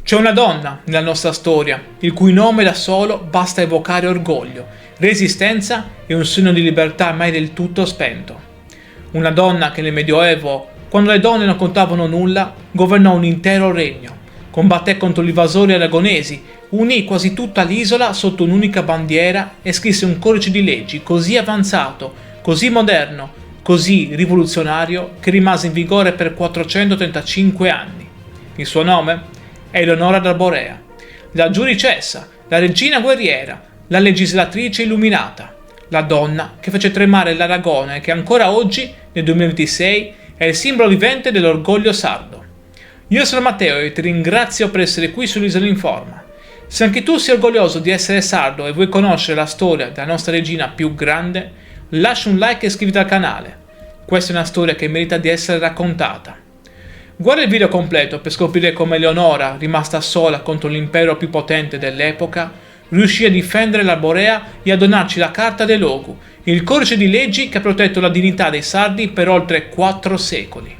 C'è una donna nella nostra storia, il cui nome da solo basta evocare orgoglio, resistenza e un sogno di libertà mai del tutto spento. Una donna che nel Medioevo, quando le donne non contavano nulla, governò un intero regno, combatté contro gli invasori aragonesi, unì quasi tutta l'isola sotto un'unica bandiera e scrisse un codice di leggi così avanzato, così moderno, così rivoluzionario che rimase in vigore per 435 anni. Il suo nome? Eleonora d'Arborea, la giudicessa, la regina guerriera, la legislatrice illuminata, la donna che fece tremare l'Aragona e che ancora oggi, nel 2026, è il simbolo vivente dell'orgoglio sardo. Io sono Matteo e ti ringrazio per essere qui sull'Isola in Forma. Se anche tu sei orgoglioso di essere sardo e vuoi conoscere la storia della nostra regina più grande, lascia un like e iscriviti al canale. Questa è una storia che merita di essere raccontata. Guarda il video completo per scoprire come Eleonora, rimasta sola contro l'impero più potente dell'epoca, riuscì a difendere l'Arborea e a donarci la Carta dei Logu, il codice di leggi che ha protetto la dignità dei sardi per oltre 4 secoli.